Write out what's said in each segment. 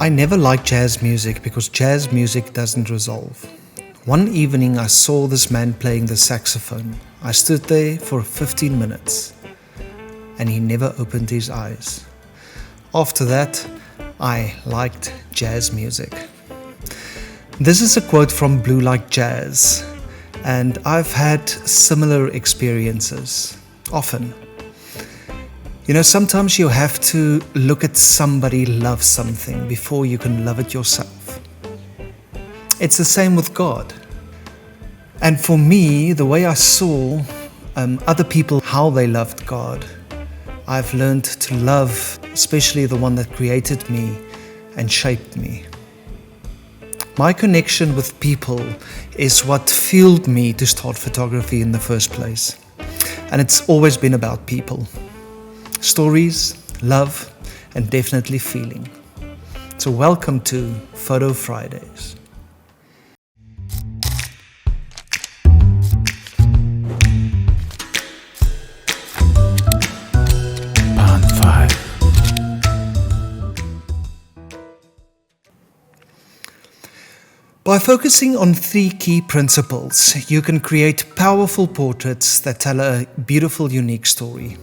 I never liked jazz music because jazz music doesn't resolve. One evening I saw this man playing the saxophone. I stood there for 15 minutes and he never opened his eyes. After that, I liked jazz music. This is a quote from Blue Like Jazz, and I've had similar experiences, often. Sometimes you have to look at somebody love something before you can love it yourself. It's the same with God. And for me, the way I saw other people, how they loved God, I've learned to love, especially the one that created me and shaped me. My connection with people is what fueled me to start photography in the first place. And it's always been about people. Stories, love, and definitely feeling. So welcome to Photo Fridays. Part 5. By focusing on 3 key principles, you can create powerful portraits that tell a beautiful, unique story.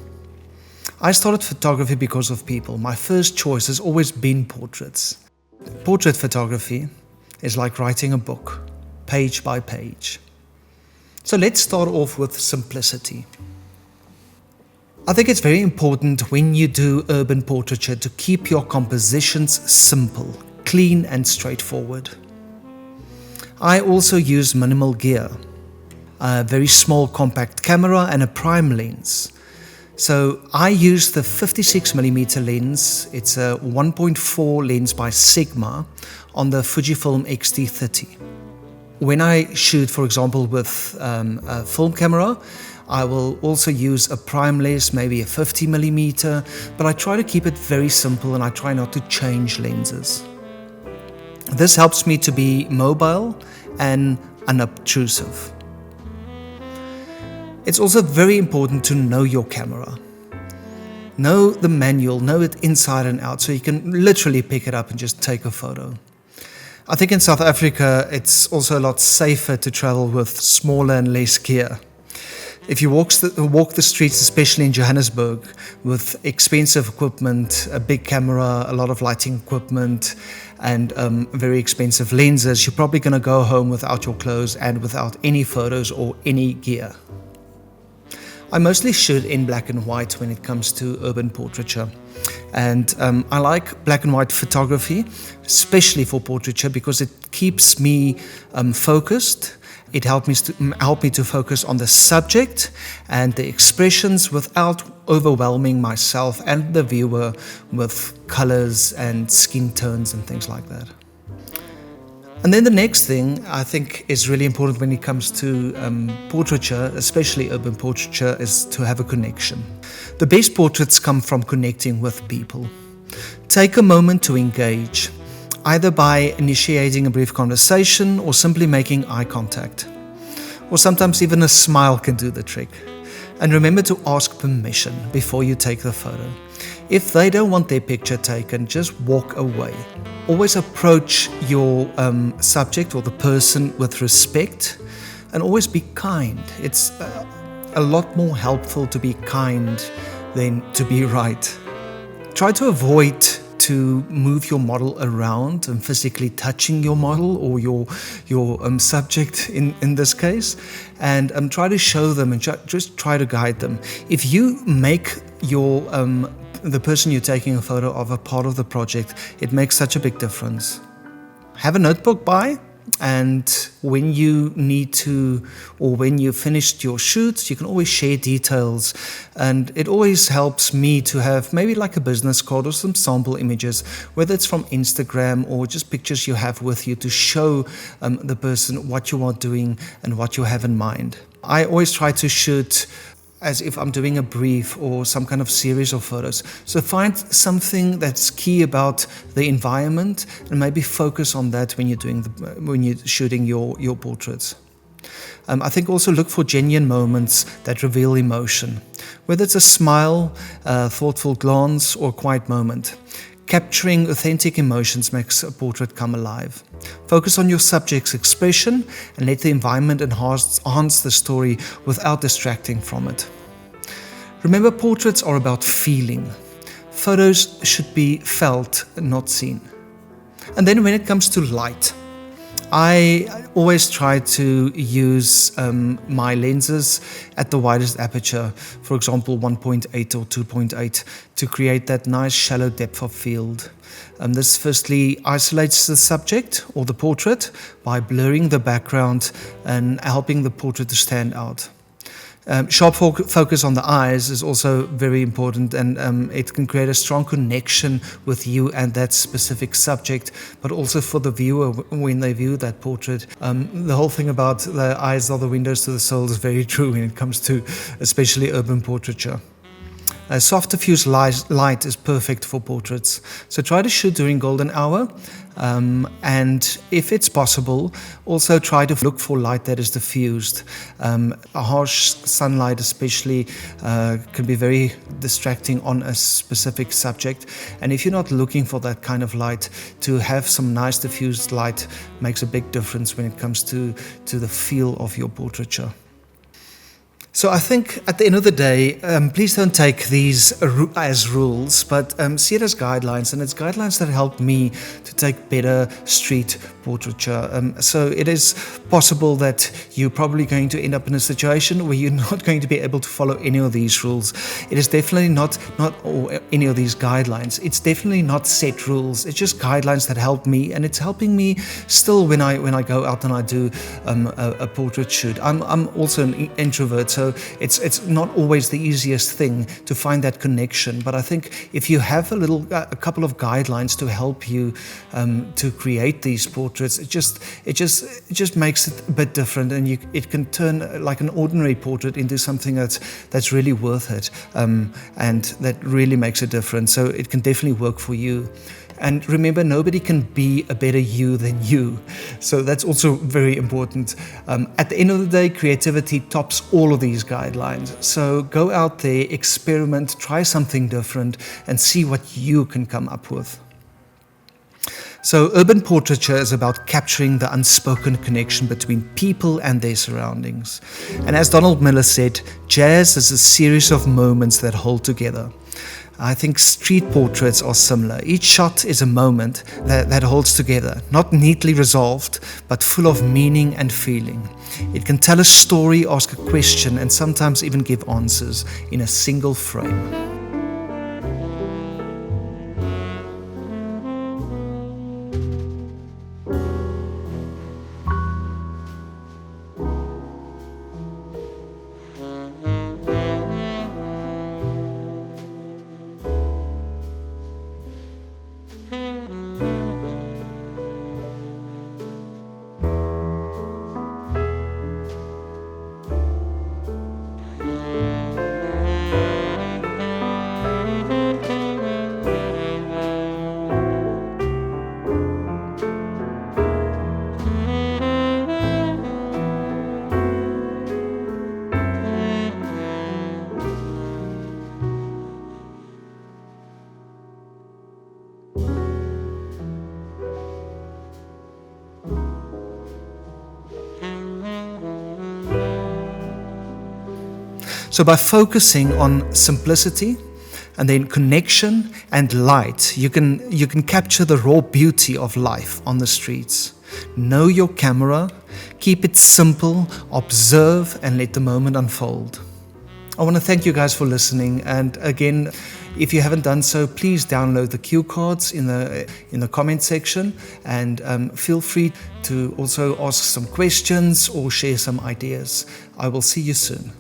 I started photography because of people. My first choice has always been portraits. Portrait photography is like writing a book, page by page. So let's start off with simplicity. I think it's very important when you do urban portraiture to keep your compositions simple, clean and straightforward. I also use minimal gear, a very small compact camera and a prime lens. So I use the 56mm lens. It's a 1.4 lens by Sigma on the Fujifilm X-T30. When I shoot, for example, with a film camera, I will also use a prime lens, maybe a 50mm, but I try to keep it very simple and I try not to change lenses. This helps me to be mobile and unobtrusive. It's also very important to know your camera. Know the manual, know it inside and out, so you can literally pick it up and just take a photo. I think in South Africa, it's also a lot safer to travel with smaller and less gear. If you walk the streets, especially in Johannesburg, with expensive equipment, a big camera, a lot of lighting equipment, and very expensive lenses, you're probably going to go home without your clothes and without any photos or any gear. I mostly shoot in black and white when it comes to urban portraiture. And I like black and white photography, especially for portraiture, because it keeps me focused. It help me to focus on the subject and the expressions without overwhelming myself and the viewer with colors and skin tones and things like that. And then the next thing I think is really important when it comes to portraiture, especially urban portraiture, is to have a connection. The best portraits come from connecting with people. Take a moment to engage, either by initiating a brief conversation or simply making eye contact. Or sometimes even a smile can do the trick. And remember to ask permission before you take the photo. If they don't want their picture taken, just walk away. Always approach your subject or the person with respect, and always be kind. It's a lot more helpful to be kind than to be right. Try to avoid to move your model around and physically touching your model or your subject in this case, and try to show them and just try to guide them. If you make your the person you're taking a photo of a part of the project, it makes such a big difference. Have a notebook by, and when you need to, or when you've finished your shoots, you can always share details. And it always helps me to have maybe like a business card or some sample images, whether it's from Instagram or just pictures you have with you to show the person what you are doing and what you have in mind. I always try to shoot as if I'm doing a brief or some kind of series of photos. So find something that's key about the environment and maybe focus on that when you're shooting your portraits. I think also look for genuine moments that reveal emotion, whether it's a smile, a thoughtful glance, or a quiet moment. Capturing authentic emotions makes a portrait come alive. Focus on your subject's expression and let the environment enhance the story without distracting from it. Remember, portraits are about feeling. Photos should be felt, not seen. And then when it comes to light, I always try to use my lenses at the widest aperture, for example 1.8 or 2.8, to create that nice shallow depth of field. This firstly isolates the subject or the portrait by blurring the background and helping the portrait to stand out. Sharp focus on the eyes is also very important, and it can create a strong connection with you and that specific subject, but also for the viewer when they view that portrait. The whole thing about the eyes are the windows to the soul is very true when it comes to especially urban portraiture. Soft diffuse light is perfect for portraits, so try to shoot during golden hour, and if it's possible, also try to look for light that is diffused. A harsh sunlight especially can be very distracting on a specific subject, and if you're not looking for that kind of light, to have some nice diffused light makes a big difference when it comes to the feel of your portraiture. So I think at the end of the day, please don't take these as rules, but see it as guidelines, and it's guidelines that help me to take better street portraiture. So it is possible that you're probably going to end up in a situation where you're not going to be able to follow any of these rules. It is definitely not any of these guidelines. It's definitely not set rules. It's just guidelines that help me, and it's helping me still when I go out and I do a portrait shoot. I'm also an introvert, so it's not always the easiest thing to find that connection. But I think if you have a couple of guidelines to help you to create these portraits, it just makes it a bit different, and it can turn like an ordinary portrait into something that's really worth it, and that really makes a difference. So it can definitely work for you. And remember, nobody can be a better you than you. So that's also very important. At the end of the day, creativity tops all of these guidelines. So go out there, experiment, try something different, and see what you can come up with. So urban portraiture is about capturing the unspoken connection between people and their surroundings. And as Donald Miller said, jazz is a series of moments that hold together. I think street portraits are similar. Each shot is a moment that holds together, not neatly resolved, but full of meaning and feeling. It can tell a story, ask a question, and sometimes even give answers in a single frame. So by focusing on simplicity and then connection and light, you can capture the raw beauty of life on the streets. Know your camera, keep it simple, observe, and let the moment unfold. I want to thank you guys for listening, and again, if you haven't done so, please download the cue cards in the comment section, and feel free to also ask some questions or share some ideas. I will see you soon.